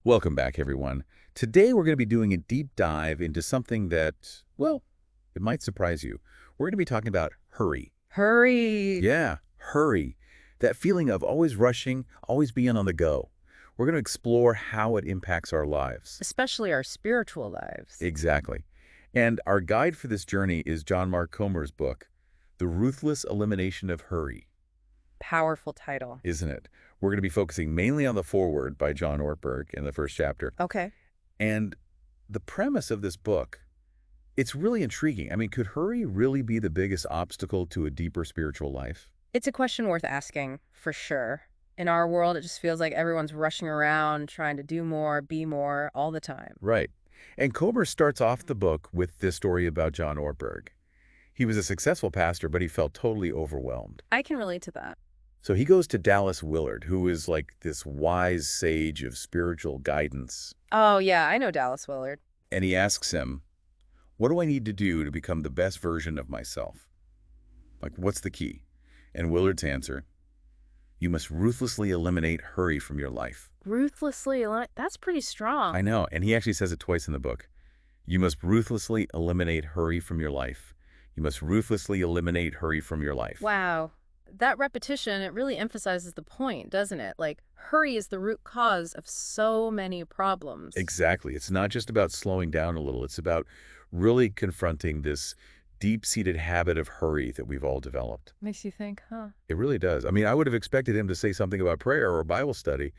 Welcome back, everyone. Today we're going to be doing a deep dive into something that, well, it might surprise you. We're going to be talking about hurry. Hurry. Yeah, hurry. That feeling of always rushing, always being on the go. We're going to explore how it impacts our lives. Especially our spiritual lives. Exactly. And our guide for this journey is John Mark Comer's book, The Ruthless Elimination of Hurry, Powerful title. isn't it? We're going to be focusing mainly on the foreword by John Ortberg in the first chapter. Okay. And the premise of this book, it's really intriguing. I mean, could hurry really be the biggest obstacle to a deeper spiritual life? It's a question worth asking, for sure. In our world, it just feels like everyone's rushing around, trying to do more, be more, all the time. Right. And Comer starts off the book with this story about John Ortberg. He was a successful pastor, but he felt totally overwhelmed. I can relate to that. So he goes to Dallas Willard, who is like this wise sage of spiritual guidance, Oh, yeah, I know Dallas Willard. and he asks him, what do I need to do to become the best version of myself? Like, what's the key? And Willard's answer, you must ruthlessly eliminate hurry from your life. That's pretty strong. I know, and he actually says it twice in the book. You must ruthlessly eliminate hurry from your life. You must ruthlessly eliminate hurry from your life. Wow. That repetition, it really emphasizes the point, doesn't it? Like, hurry is the root cause of so many problems. Exactly. It's not just about slowing down a little. It's about really confronting this deep-seated habit of hurry that we've all developed. Makes you think, huh? It really does. I mean, I would have expected him to say something about prayer or Bible study,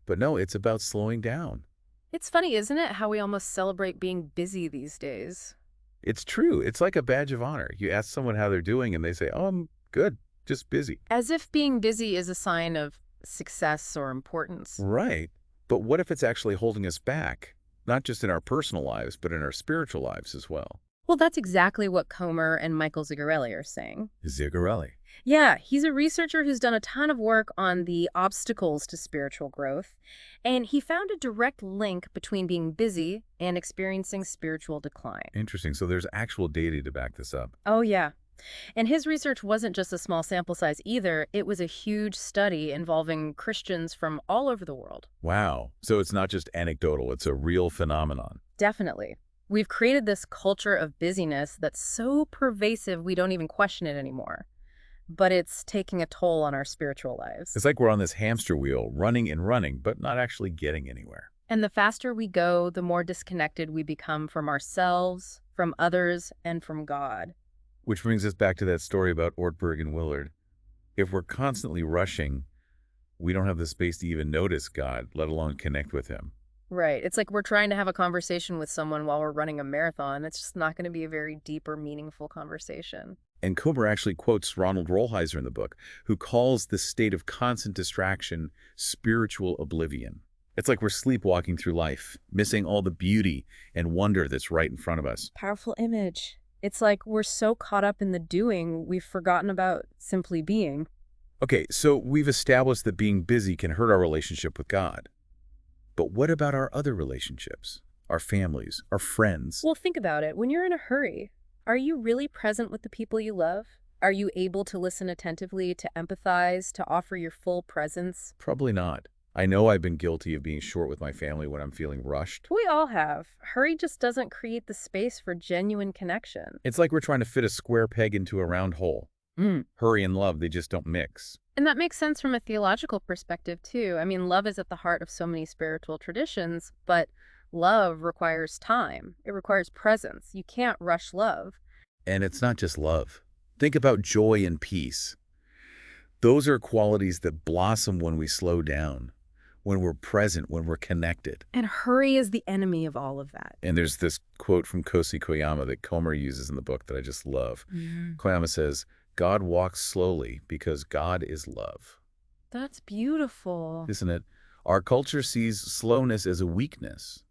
but no, it's about slowing down. It's funny, isn't it, how we almost celebrate being busy these days? It's true. It's like a badge of honor. You ask someone how they're doing, and they say, oh, I'm good, just busy. As if being busy is a sign of success or importance. Right. But what if it's actually holding us back? Not just in our personal lives, but in our spiritual lives as well. Well, that's exactly what Comer and Michael Zigarelli are saying. Zigarelli. Yeah, he's a researcher who's done a ton of work on the obstacles to spiritual growth, and he found a direct link between being busy and experiencing spiritual decline. Interesting. So there's actual data to back this up. Oh, yeah. And his research wasn't just a small sample size either. It was a huge study involving Christians from all over the world. Wow. So it's not just anecdotal, it's a real phenomenon. Definitely. We've created this culture of busyness that's so pervasive we don't even question it anymore. But it's taking a toll on our spiritual lives. It's like we're on this hamster wheel, running and running, but not actually getting anywhere. And the faster we go, the more disconnected we become from ourselves, from others, and from God. Which brings us back to that story about Ortberg and Willard. If we're constantly rushing, we don't have the space to even notice God, let alone connect with him. Right. It's like we're trying to have a conversation with someone while we're running a marathon. It's just not going to be a very deep or meaningful conversation. And Comer actually quotes Ronald Rolheiser in the book, who calls this state of constant distraction spiritual oblivion. It's like we're sleepwalking through life, missing all the beauty and wonder that's right in front of us. Powerful image. It's like we're so caught up in the doing, we've forgotten about simply being. Okay, so we've established that being busy can hurt our relationship with God. But what about our other relationships? Our families, our friends? Well, think about it. When you're in a hurry, are you really present with the people you love? Are you able to listen attentively, to empathize, to offer your full presence? Probably not. I know I've been guilty of being short with my family when I'm feeling rushed. We all have. Hurry just doesn't create the space for genuine connection. It's like we're trying to fit a square peg into a round hole. Hurry and love, they just don't mix. And that makes sense from a theological perspective, too. I mean, love is at the heart of so many spiritual traditions, but love requires time. It requires presence. You can't rush love. And it's not just love. Think about joy and peace. Those are qualities that blossom when we slow down, when we're present, when we're connected. And hurry is the enemy of all of that. And there's this quote from Kosi Koyama that Comer uses in the book that I just love. Koyama says, God walks slowly because God is love. That's beautiful. Isn't it? Our culture sees slowness as a weakness,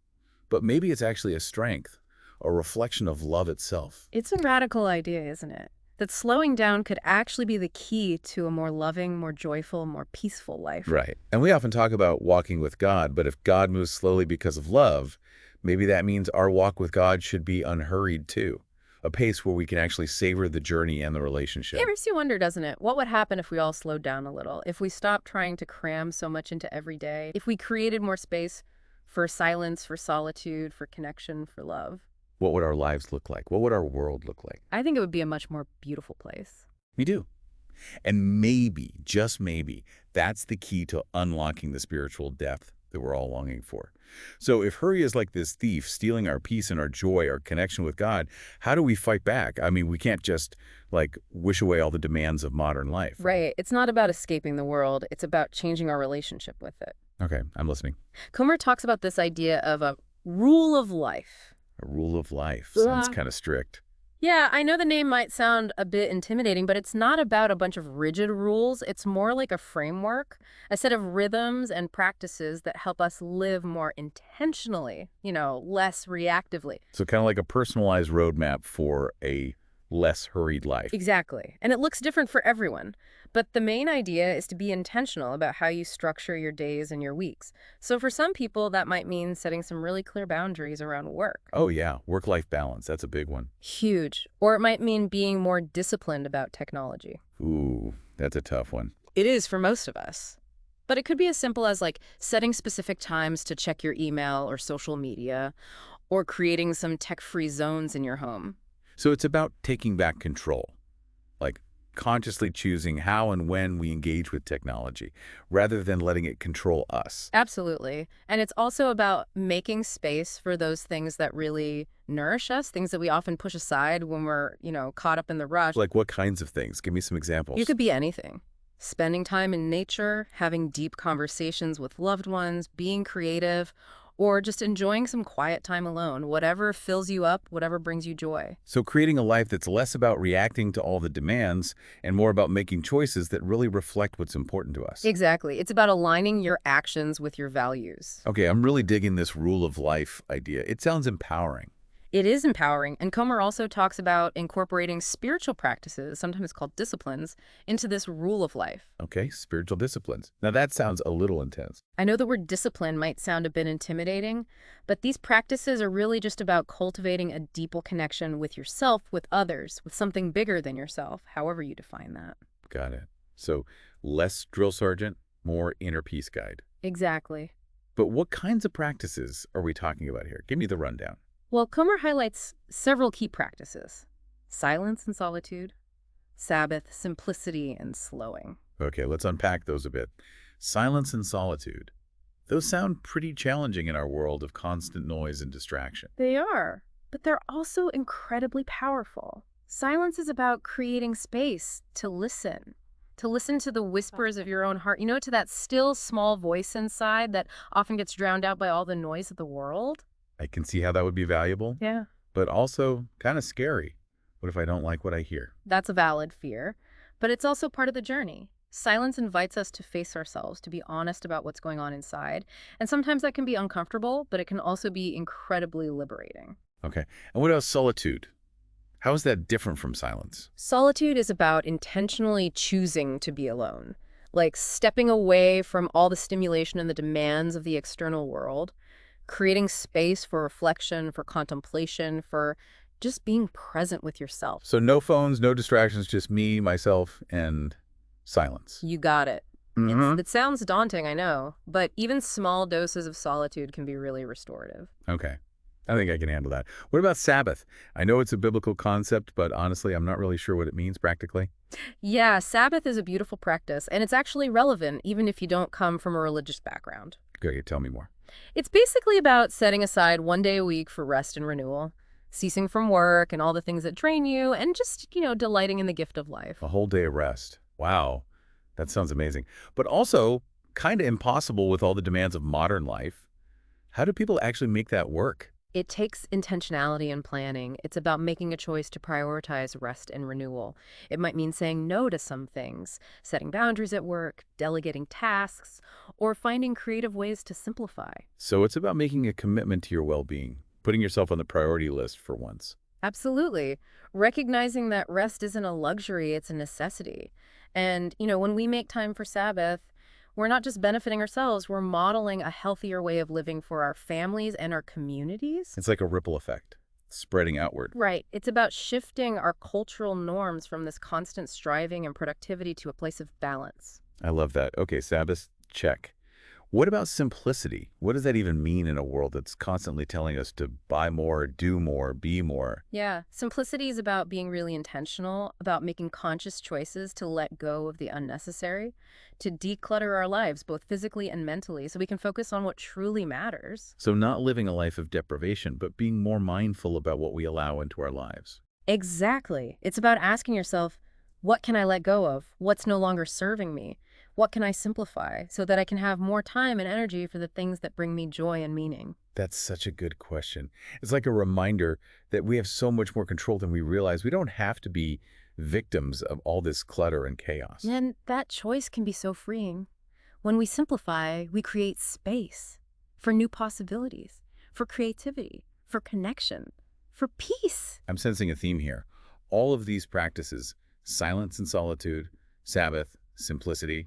but maybe it's actually a strength, a reflection of love itself. It's a radical idea, isn't it? That slowing down could actually be the key to a more loving, more joyful, more peaceful life. Right. And we often talk about walking with God, but if God moves slowly because of love, maybe that means our walk with God should be unhurried too. A pace where we can actually savor the journey and the relationship. It makes you wonder, doesn't it? What would happen if we all slowed down a little? If we stopped trying to cram so much into every day? If we created more space for silence, for solitude, for connection, for love. What would our lives look like? What would our world look like? I think it would be a much more beautiful place. We do. And maybe, just maybe, that's the key to unlocking the spiritual depth that we're all longing for. So if hurry is like this thief stealing our peace and our joy, our connection with God, how do we fight back? I mean, we can't just, like, wish away all the demands of modern life. Right. It's not about escaping the world. It's about changing our relationship with it. Okay, I'm listening. Comer talks about this idea of a rule of life. A rule of life. Sounds kind of strict. Yeah, I know the name might sound a bit intimidating, but it's not about a bunch of rigid rules. It's more like a framework, a set of rhythms and practices that help us live more intentionally, less reactively. So kind of like a personalized roadmap for a less hurried life. Exactly. And it looks different for everyone. But the main idea is to be intentional about how you structure your days and your weeks. So for some people, that might mean setting some really clear boundaries around work. Oh, yeah. Work-life balance. That's a big one. Huge. Or it might mean being more disciplined about technology. Ooh, that's a tough one. It is for most of us. But it could be as simple as setting specific times to check your email or social media, or creating some tech-free zones in your home. So it's about taking back control, like consciously choosing how and when we engage with technology, rather than letting it control us. Absolutely. And it's also about making space for those things that really nourish us, things that we often push aside when we're, caught up in the rush. Like what kinds of things? Give me some examples. You could be anything. Spending time in nature, having deep conversations with loved ones, being creative, or just enjoying some quiet time alone, whatever fills you up, whatever brings you joy. So creating a life that's less about reacting to all the demands and more about making choices that really reflect what's important to us. Exactly. It's about aligning your actions with your values. Okay, I'm really digging this rule of life idea. It sounds empowering. It is empowering, and Comer also talks about incorporating spiritual practices, sometimes called disciplines, into this rule of life. Okay, spiritual disciplines. Now that sounds a little intense. I know the word discipline might sound a bit intimidating, but these practices are really just about cultivating a deeper connection with yourself, with others, with something bigger than yourself, however you define that. Got it. So less drill sergeant, more inner peace guide. Exactly. But what kinds of practices are we talking about here? Give me the rundown. Well, Comer highlights several key practices: silence and solitude, Sabbath, simplicity, and slowing. Okay, let's unpack those a bit. Silence and solitude. Those sound pretty challenging in our world of constant noise and distraction. They are, but they're also incredibly powerful. Silence is about creating space to listen to the whispers of your own heart, to that still small voice inside that often gets drowned out by all the noise of the world. I can see how that would be valuable, Yeah. but also kind of scary. What if I don't like what I hear? That's a valid fear, but it's also part of the journey. Silence invites us to face ourselves, to be honest about what's going on inside. And sometimes that can be uncomfortable, but it can also be incredibly liberating. Okay, and what about solitude? How is that different from silence? Solitude is about intentionally choosing to be alone, like stepping away from all the stimulation and the demands of the external world, creating space for reflection, for contemplation, for just being present with yourself. So no phones, no distractions, just me, myself, and silence. You got it. Mm-hmm. It sounds daunting, I know, but even small doses of solitude can be really restorative. Okay, I think I can handle that. What about Sabbath? I know it's a biblical concept, but honestly, I'm not really sure what it means practically. Yeah, Sabbath is a beautiful practice, and it's actually relevant even if you don't come from a religious background. Okay, tell me more. It's basically about setting aside one day a week for rest and renewal, ceasing from work and all the things that drain you, and just, delighting in the gift of life. A whole day of rest. Wow, that sounds amazing. But also kind of impossible with all the demands of modern life. How do people actually make that work? It takes intentionality and planning. It's about making a choice to prioritize rest and renewal. It might mean saying no to some things, setting boundaries at work, delegating tasks, or finding creative ways to simplify. So it's about making a commitment to your well-being, putting yourself on the priority list for once. Absolutely. Recognizing that rest isn't a luxury, it's a necessity. And, when we make time for Sabbath, we're not just benefiting ourselves, we're modeling a healthier way of living for our families and our communities. It's like a ripple effect, spreading outward. Right. It's about shifting our cultural norms from this constant striving and productivity to a place of balance. I love that. Okay, Sabbath, check. What about simplicity? What does that even mean in a world that's constantly telling us to buy more, do more, be more? Yeah, simplicity is about being really intentional, about making conscious choices to let go of the unnecessary, to declutter our lives, both physically and mentally, so we can focus on what truly matters. So not living a life of deprivation, but being more mindful about what we allow into our lives. Exactly. It's about asking yourself, what can I let go of? What's no longer serving me? What can I simplify so that I can have more time and energy for the things that bring me joy and meaning? That's such a good question. It's like a reminder that we have so much more control than we realize. We don't have to be victims of all this clutter and chaos. And that choice can be so freeing. When we simplify, we create space for new possibilities, for creativity, for connection, for peace. I'm sensing a theme here. All of these practices, silence and solitude, Sabbath, simplicity,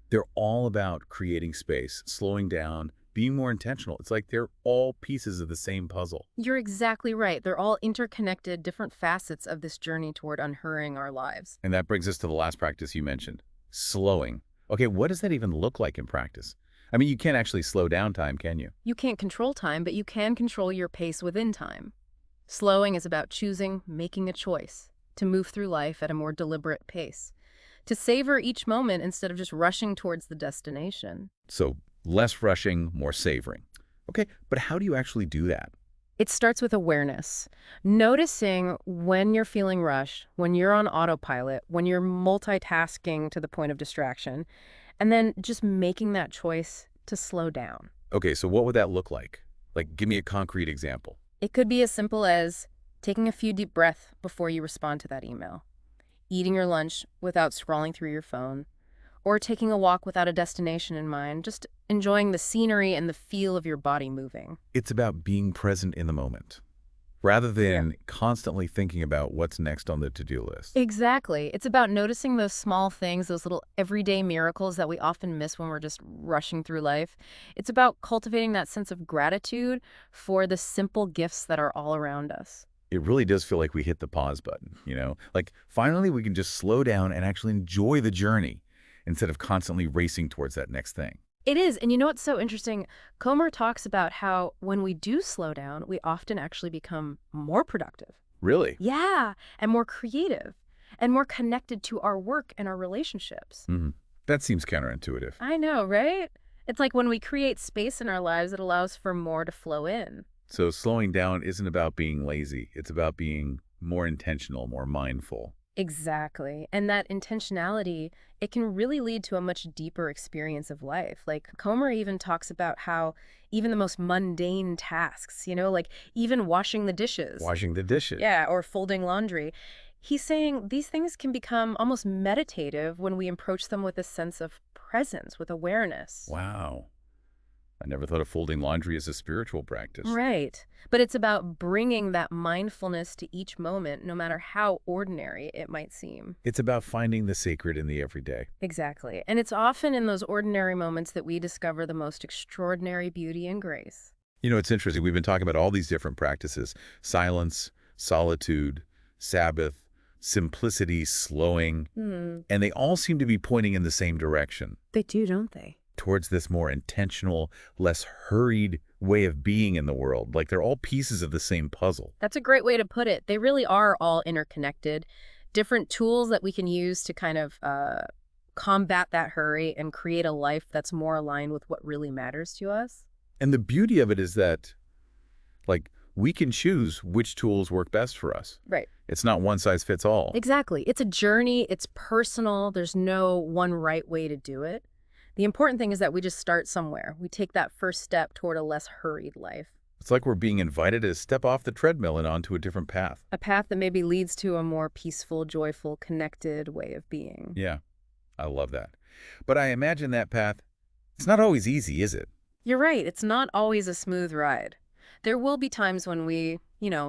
they're all about creating space, slowing down, being more intentional. It's like they're all pieces of the same puzzle. You're exactly right. They're all interconnected, different facets of this journey toward unhurrying our lives. And that brings us to the last practice you mentioned, slowing. Okay, what does that even look like in practice? I mean, you can't actually slow down time, can you? You can't control time, but you can control your pace within time. Slowing is about choosing, making a choice to move through life at a more deliberate pace, to savor each moment instead of just rushing towards the destination. So less rushing, more savoring. Okay, but how do you actually do that? It starts with awareness, noticing when you're feeling rushed, when you're on autopilot, when you're multitasking to the point of distraction, and then just making that choice to slow down. Okay, so what would that look like? Like, give me a concrete example. It could be as simple as taking a few deep breaths before you respond to that email, eating your lunch without scrolling through your phone, or taking a walk without a destination in mind, just enjoying the scenery and the feel of your body moving. It's about being present in the moment, rather than constantly thinking about what's next on the to-do list. Exactly. It's about noticing those small things, those little everyday miracles that we often miss when we're just rushing through life. It's about cultivating that sense of gratitude for the simple gifts that are all around us. It really does feel like we hit the pause button, you know? Like, finally we can just slow down and actually enjoy the journey instead of constantly racing towards that next thing. It is. And you know what's so interesting? Comer talks about how when we do slow down, we often actually become more productive. Really? Yeah, and more creative and more connected to our work and our relationships. That seems counterintuitive. I know, right? It's like when we create space in our lives, it allows for more to flow in. So slowing down isn't about being lazy. It's about being more intentional, more mindful. Exactly. And that intentionality, it can really lead to a much deeper experience of life. Like Comer even talks about how even the most mundane tasks, like even washing the dishes. Washing the dishes. Yeah, or folding laundry. He's saying these things can become almost meditative when we approach them with a sense of presence, with awareness. Wow. I never thought of folding laundry as a spiritual practice. Right. But it's about bringing that mindfulness to each moment, no matter how ordinary it might seem. It's about finding the sacred in the everyday. Exactly. And it's often in those ordinary moments that we discover the most extraordinary beauty and grace. You know, it's interesting. We've been talking about all these different practices: silence, solitude, Sabbath, simplicity, slowing, and they all seem to be pointing in the same direction, They do, don't they? towards this more intentional, less hurried way of being in the world. Like they're all pieces of the same puzzle. That's a great way to put it. They really are all interconnected. Different tools that we can use to kind of combat that hurry and create a life that's more aligned with what really matters to us. And the beauty of it is that, like, we can choose which tools work best for us. Right. It's not one size fits all. Exactly. It's a journey. It's personal. There's no one right way to do it. The important thing is that we just start somewhere. We take that first step toward a less hurried life. It's like we're being invited to step off the treadmill and onto a different path. A path that maybe leads to a more peaceful, joyful, connected way of being. Yeah, I love that. But I imagine that path, it's not always easy, is it? You're right. It's not always a smooth ride. There will be times when we,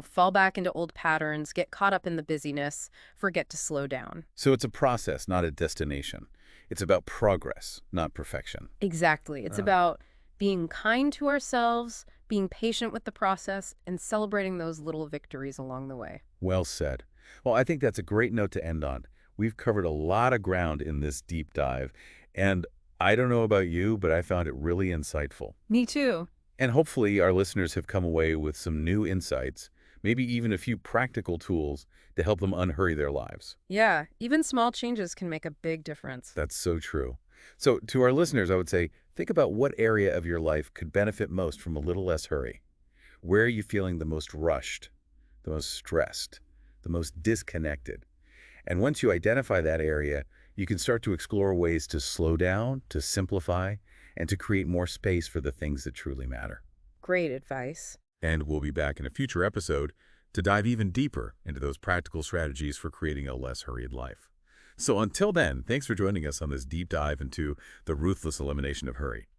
fall back into old patterns, get caught up in the busyness, forget to slow down. So it's a process, not a destination. It's about progress, not perfection. Exactly. It's about being kind to ourselves, being patient with the process, and celebrating those little victories along the way. Well said. Well, I think that's a great note to end on. We've covered a lot of ground in this deep dive, and I don't know about you, but I found it really insightful. Me too. And hopefully our listeners have come away with some new insights, maybe even a few practical tools to help them unhurry their lives. Yeah, even small changes can make a big difference. That's so true. So to our listeners, I would say, think about what area of your life could benefit most from a little less hurry. Where are you feeling the most rushed, the most stressed, the most disconnected? And once you identify that area, you can start to explore ways to slow down, to simplify, and to create more space for the things that truly matter. Great advice. And we'll be back in a future episode to dive even deeper into those practical strategies for creating a less hurried life. So until then, thanks for joining us on this deep dive into the ruthless elimination of hurry.